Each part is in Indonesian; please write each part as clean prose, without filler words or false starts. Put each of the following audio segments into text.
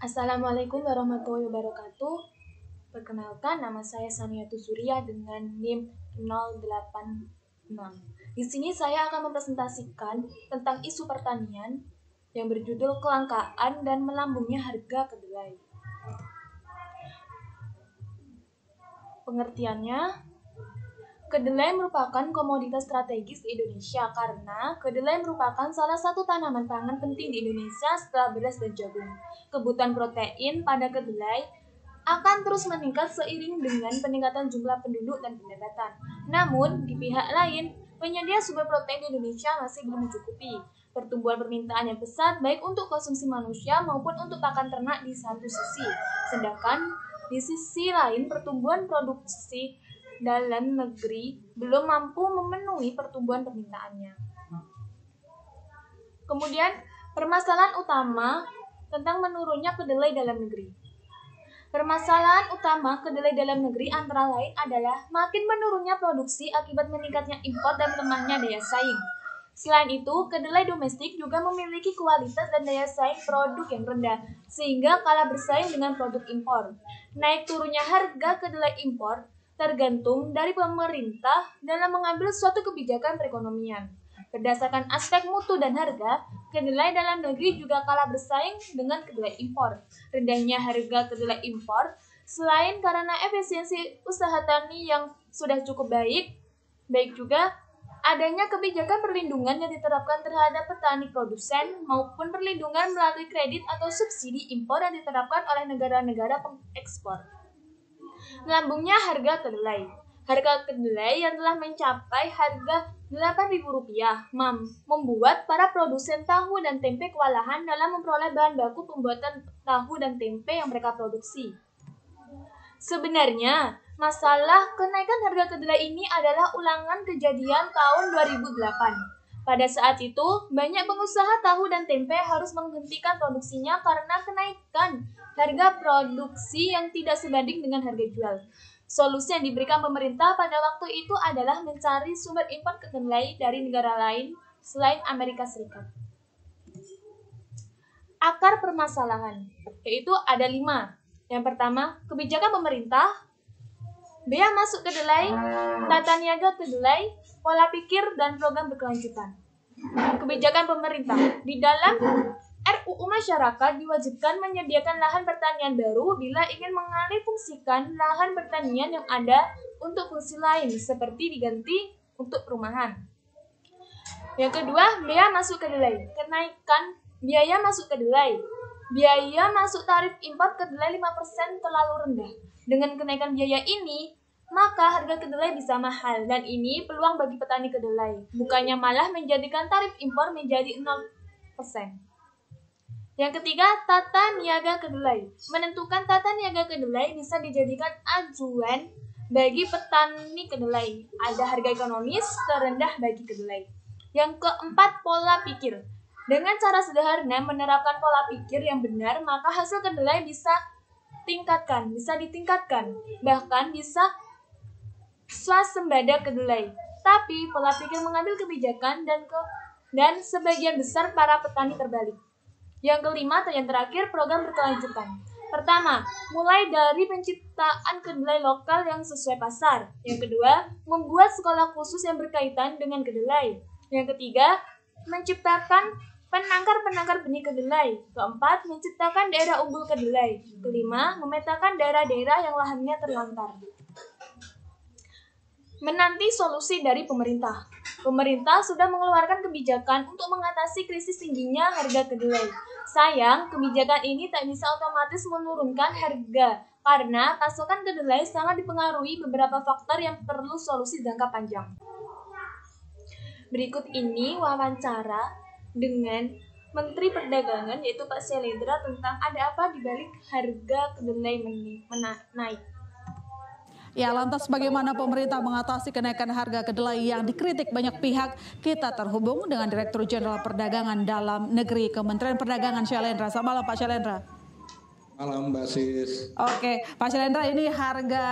Assalamualaikum warahmatullahi wabarakatuh. Perkenalkan, nama saya Saniatul Surya dengan NIM 086. Di sini saya akan mempresentasikan tentang isu pertanian yang berjudul kelangkaan dan melambungnya harga kedelai. Pengertiannya, kedelai merupakan komoditas strategis di Indonesia karena kedelai merupakan salah satu tanaman pangan penting di Indonesia setelah beras dan jagung. Kebutuhan protein pada kedelai akan terus meningkat seiring dengan peningkatan jumlah penduduk dan pendapatan. Namun, di pihak lain, penyedia sumber protein di Indonesia masih belum mencukupi. Pertumbuhan permintaan yang pesat baik untuk konsumsi manusia maupun untuk pakan ternak di satu sisi. Sedangkan di sisi lain, pertumbuhan produksi dalam negeri belum mampu memenuhi pertumbuhan permintaannya. Kemudian, permasalahan utama tentang menurunnya kedelai dalam negeri. Permasalahan utama kedelai dalam negeri antara lain adalah makin menurunnya produksi akibat meningkatnya impor dan lemahnya daya saing. Selain itu, kedelai domestik juga memiliki kualitas dan daya saing produk yang rendah, sehingga kalah bersaing dengan produk impor. Naik turunnya harga kedelai impor tergantung dari pemerintah dalam mengambil suatu kebijakan perekonomian. Berdasarkan aspek mutu dan harga, kedelai dalam negeri juga kalah bersaing dengan kedelai impor. Rendahnya harga kedelai impor selain karena efisiensi usaha tani yang sudah cukup baik juga adanya kebijakan perlindungan yang diterapkan terhadap petani produsen maupun perlindungan melalui kredit atau subsidi impor yang diterapkan oleh negara-negara pengekspor. Melambungnya harga kedelai. Harga kedelai yang telah mencapai harga Rp8.000 membuat para produsen tahu dan tempe kewalahan dalam memperoleh bahan baku pembuatan tahu dan tempe yang mereka produksi. Sebenarnya, masalah kenaikan harga kedelai ini adalah ulangan kejadian tahun 2008. Pada saat itu, banyak pengusaha tahu dan tempe harus menghentikan produksinya karena kenaikan harga produksi yang tidak sebanding dengan harga jual. Solusi yang diberikan pemerintah pada waktu itu adalah mencari sumber impor kedelai dari negara lain selain Amerika Serikat. Akar permasalahan, yaitu ada 5. Yang pertama, kebijakan pemerintah, bea masuk kedelai, tata niaga kedelai, pola pikir, dan program berkelanjutan. Kebijakan pemerintah, di dalam RUU Masyarakat diwajibkan menyediakan lahan pertanian baru bila ingin mengalih fungsikan lahan pertanian yang ada untuk fungsi lain seperti diganti untuk perumahan. Yang kedua, bea masuk kedelai. Kenaikan biaya masuk kedelai. Biaya masuk tarif impor kedelai 5% terlalu rendah. Dengan kenaikan biaya ini, maka harga kedelai bisa mahal dan ini peluang bagi petani kedelai. Bukannya malah menjadikan tarif impor menjadi 0%. Yang ketiga, tata niaga kedelai. Menentukan tata niaga kedelai bisa dijadikan acuan bagi petani kedelai. Ada harga ekonomis terendah bagi kedelai. Yang keempat, pola pikir. Dengan cara sederhana menerapkan pola pikir yang benar, maka hasil kedelai bisa ditingkatkan, bahkan bisa swasembada kedelai. Tapi pola pikir mengambil kebijakan dan sebagian besar para petani terbalik. Yang kelima atau yang terakhir, program berkelanjutan. Pertama, mulai dari penciptaan kedelai lokal yang sesuai pasar. Yang kedua, membuat sekolah khusus yang berkaitan dengan kedelai. Yang ketiga, menciptakan penangkar benih kedelai. Keempat, menciptakan daerah unggul kedelai. Kelima, memetakan daerah-daerah yang lahannya terlantar. Menanti solusi dari pemerintah. Pemerintah sudah mengeluarkan kebijakan untuk mengatasi krisis tingginya harga kedelai. Sayang, kebijakan ini tak bisa otomatis menurunkan harga karena pasokan kedelai sangat dipengaruhi beberapa faktor yang perlu solusi jangka panjang. Berikut ini wawancara dengan Menteri Perdagangan yaitu Pak Syailendra tentang ada apa di balik harga kedelai naik. Ya, lantas bagaimana pemerintah mengatasi kenaikan harga kedelai yang dikritik banyak pihak? Kita terhubung dengan Direktur Jenderal Perdagangan Dalam Negeri Kementerian Perdagangan, Syailendra. Selamat malam, Pak Syailendra. Malam, Mbak Sis. Oke, Pak Syailendra, ini harga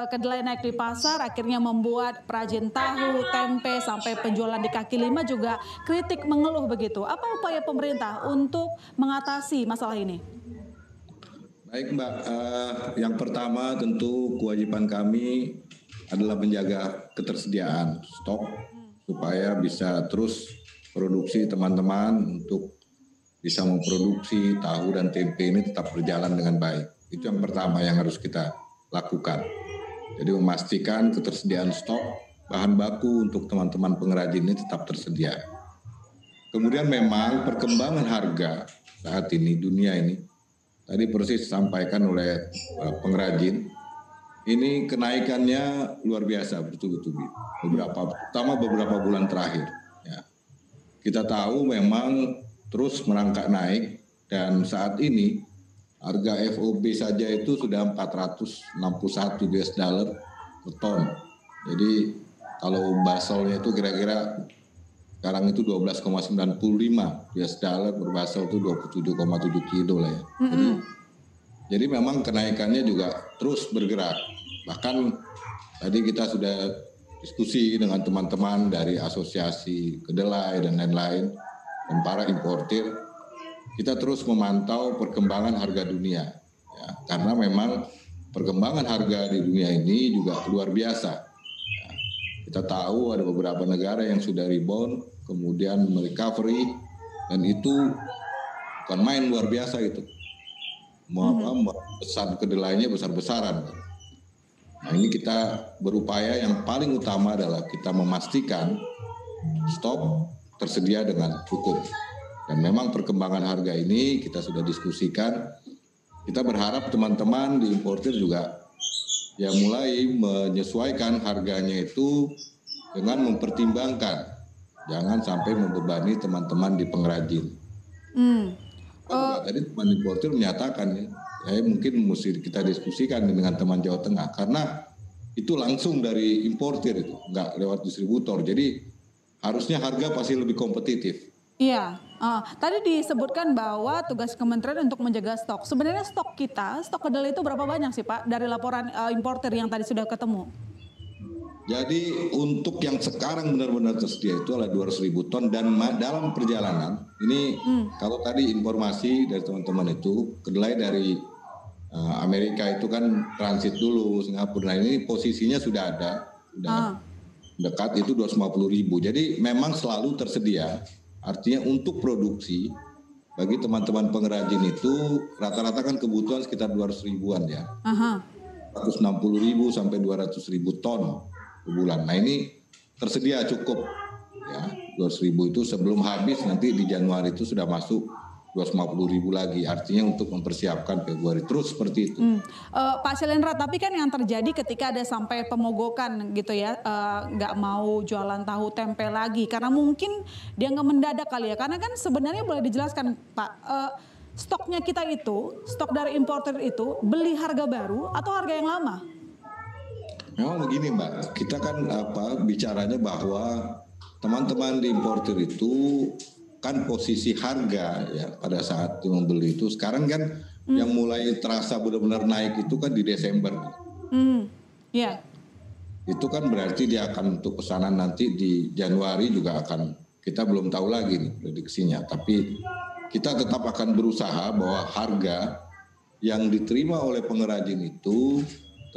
kedelai naik di pasar akhirnya membuat perajin tahu, tempe, sampai penjualan di kaki lima juga kritik mengeluh begitu. Apa upaya pemerintah untuk mengatasi masalah ini? Baik Mbak, yang pertama tentu kewajiban kami adalah menjaga ketersediaan stok supaya bisa terus produksi teman-teman untuk bisa memproduksi tahu dan tempe ini tetap berjalan dengan baik. Itu yang pertama yang harus kita lakukan. Jadi memastikan ketersediaan stok bahan baku untuk teman-teman pengrajin ini tetap tersedia. Kemudian memang perkembangan harga saat ini, dunia ini, tadi persis disampaikan oleh pengrajin, ini kenaikannya luar biasa betul-betul. Terutama beberapa bulan terakhir. Ya. Kita tahu memang terus merangkak naik dan saat ini harga FOB saja itu sudah 461 US dollar per ton. Jadi kalau baselnya itu kira-kira sekarang itu 12,95 US dollar per basel itu 27,7 kilo lah ya. Jadi memang kenaikannya juga terus bergerak. Bahkan tadi kita sudah diskusi dengan teman-teman dari asosiasi kedelai dan lain-lain dan para importir. Kita terus memantau perkembangan harga dunia, ya, karena memang perkembangan harga di dunia ini juga luar biasa. Ya, kita tahu ada beberapa negara yang sudah rebound, kemudian merecovery, dan itu bukan main luar biasa itu. Pesan kedelainya besar-besaran. Nah ini kita berupaya yang paling utama adalah kita memastikan stok tersedia dengan cukup. Dan memang perkembangan harga ini kita sudah diskusikan. Kita berharap teman-teman di importir juga ya mulai menyesuaikan harganya itu dengan mempertimbangkan. Jangan sampai membebani teman-teman di pengrajin. Tadi teman importir menyatakan ya mungkin mesti kita diskusikan dengan teman Jawa Tengah. Karena itu langsung dari importir itu, nggak lewat distributor. Jadi harusnya harga pasti lebih kompetitif. Iya, tadi disebutkan bahwa tugas kementerian untuk menjaga stok. Sebenarnya stok kita, stok kedelai itu berapa banyak sih Pak dari laporan importer yang tadi sudah ketemu? Jadi untuk yang sekarang benar-benar tersedia itu adalah 200.000 ton dan dalam perjalanan ini kalau tadi informasi dari teman-teman itu kedelai dari Amerika itu kan transit dulu Singapura. Nah ini posisinya sudah ada, sudah dekat itu 250.000. Jadi memang selalu tersedia. Artinya untuk produksi bagi teman-teman pengrajin itu rata-rata kan kebutuhan sekitar 200 ribuan ya. 160.000 sampai 200.000 ton per bulan. Nah ini tersedia cukup ya. 200.000 itu sebelum habis nanti di Januari itu sudah masuk 250.000 lagi. Artinya untuk mempersiapkan Februari terus seperti itu. Pak Syailendra, tapi kan yang terjadi ketika ada sampai pemogokan gitu ya, nggak mau jualan tahu tempe lagi karena mungkin dia nggak mendadak kali ya. Karena kan sebenarnya boleh dijelaskan Pak, stoknya kita itu, stok dari importer itu beli harga baru atau harga yang lama? Memang begini Mbak, kita kan bicaranya bahwa teman-teman di importer itu kan posisi harga ya pada saat membeli itu sekarang kan yang mulai terasa benar-benar naik itu kan di Desember. Yeah. Itu kan berarti dia akan untuk pesanan nanti di Januari juga akan, kita belum tahu lagi nih prediksinya, tapi kita tetap akan berusaha bahwa harga yang diterima oleh pengrajin itu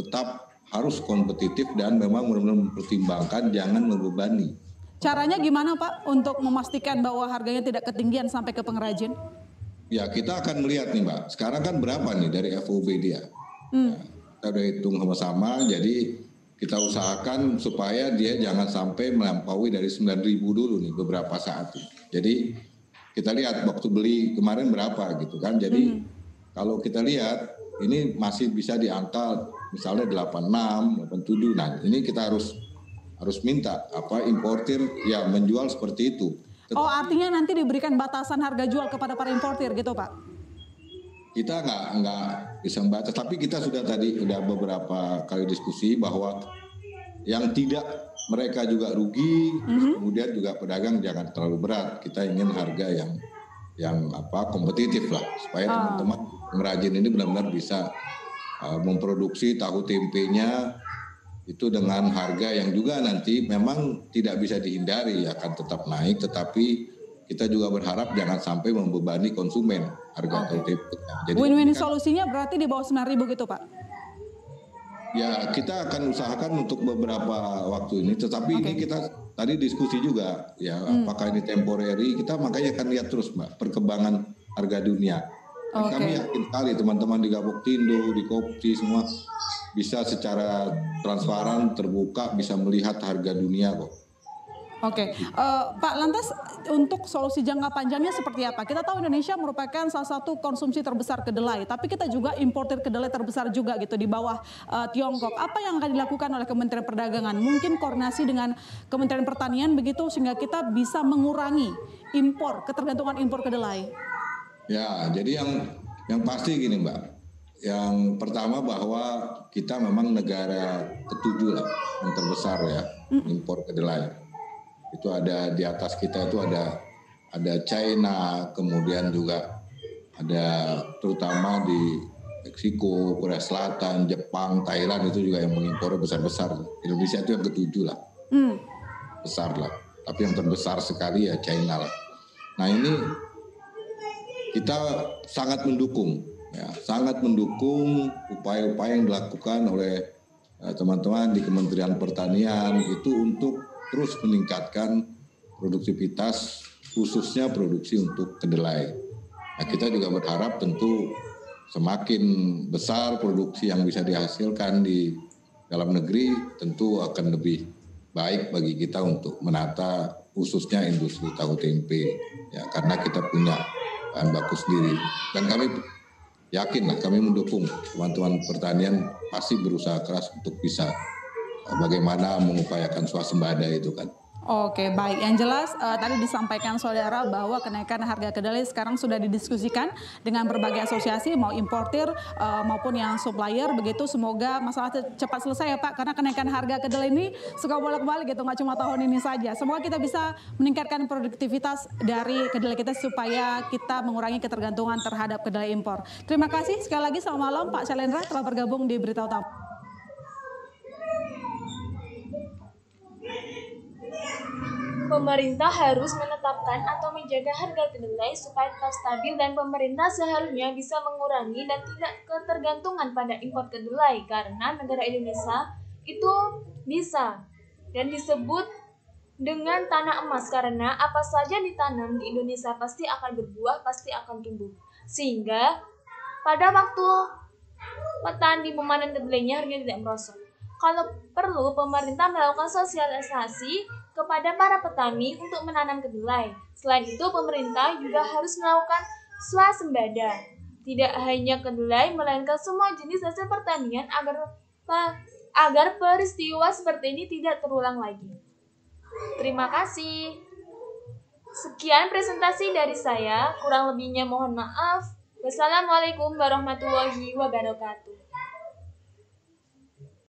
tetap harus kompetitif dan memang benar-benar mempertimbangkan, jangan membebani. Caranya gimana Pak untuk memastikan bahwa harganya tidak ketinggian sampai ke pengrajin? Ya kita akan melihat nih Mbak, sekarang kan berapa nih dari FOB dia. Ya, kita udah hitung sama-sama, jadi kita usahakan supaya dia jangan sampai melampaui dari 9.000 dulu nih beberapa saat. Jadi kita lihat waktu beli kemarin berapa gitu kan. Jadi kalau kita lihat ini masih bisa di angka misalnya 86, 87. Nah ini kita harus minta importir ya menjual seperti itu. Oh artinya nanti diberikan batasan harga jual kepada para importir gitu Pak? Kita nggak bisa membatas, tapi kita sudah beberapa kali diskusi bahwa yang tidak mereka juga rugi, kemudian juga pedagang jangan terlalu berat. Kita ingin harga yang kompetitif lah supaya teman-teman pengrajin ini benar-benar bisa memproduksi tahu tempenya itu dengan harga yang juga nanti memang tidak bisa dihindari akan tetap naik, tetapi kita juga berharap jangan sampai membebani konsumen harga tahu tempe. Jadi win-win solusinya berarti di bawah 9.000 gitu Pak? Ya kita akan usahakan untuk beberapa waktu ini, tetapi ini kita tadi diskusi juga ya apakah ini temporary, kita makanya akan lihat terus Mbak perkembangan harga dunia. Dan kami yakin sekali teman-teman di Gapoktindo, di Kopti semua bisa secara transparan, terbuka, bisa melihat harga dunia kok. Oke, Pak, lantas untuk solusi jangka panjangnya seperti apa? Kita tahu Indonesia merupakan salah satu konsumsi terbesar kedelai, tapi kita juga importer kedelai terbesar juga gitu di bawah Tiongkok. Apa yang akan dilakukan oleh Kementerian Perdagangan? Mungkin koordinasi dengan Kementerian Pertanian begitu sehingga kita bisa mengurangi impor, ketergantungan impor kedelai. Ya, jadi yang pasti gini Mbak, yang pertama bahwa kita memang negara ketujuh lah yang terbesar ya impor kedelai. Itu ada di atas kita itu ada China, kemudian juga ada terutama di Meksiko, Korea Selatan, Jepang, Thailand itu juga yang mengimpor besar-besar. Indonesia itu yang ketujuh lah, besar lah. Tapi yang terbesar sekali ya China lah. Nah ini kita sangat mendukung, ya, sangat mendukung upaya-upaya yang dilakukan oleh teman-teman di Kementerian Pertanian itu untuk terus meningkatkan produktivitas, khususnya produksi untuk kedelai. Nah, kita juga berharap tentu semakin besar produksi yang bisa dihasilkan di dalam negeri, tentu akan lebih baik bagi kita untuk menata khususnya industri tahu tempe, ya karena kita punya bahan baku sendiri. Dan kami yakin lah, kami mendukung teman-teman pertanian pasti berusaha keras untuk bisa bagaimana mengupayakan swasembada itu kan. Oke, baik. Yang jelas tadi disampaikan saudara bahwa kenaikan harga kedelai sekarang sudah didiskusikan dengan berbagai asosiasi, mau importir maupun yang supplier begitu. Semoga masalah cepat selesai ya Pak, karena kenaikan harga kedelai ini suka bolak-balik gitu, nggak cuma tahun ini saja. Semoga kita bisa meningkatkan produktivitas dari kedelai kita supaya kita mengurangi ketergantungan terhadap kedelai impor. Terima kasih sekali lagi, selamat malam Pak Syailendra telah bergabung di Berita Utama. Pemerintah harus menetapkan atau menjaga harga kedelai supaya tetap stabil dan pemerintah seharusnya bisa mengurangi dan tidak ketergantungan pada impor kedelai karena negara Indonesia itu bisa dan disebut dengan tanah emas karena apa saja ditanam di Indonesia pasti akan berbuah, pasti akan tumbuh. Sehingga pada waktu petani memanen kedelainya harganya tidak merosot. Kalau perlu pemerintah melakukan sosialisasi kepada para petani untuk menanam kedelai. Selain itu, pemerintah juga harus melakukan swasembada. Tidak hanya kedelai, melainkan semua jenis hasil pertanian agar peristiwa seperti ini tidak terulang lagi. Terima kasih. Sekian presentasi dari saya, kurang lebihnya mohon maaf. Wassalamualaikum warahmatullahi wabarakatuh.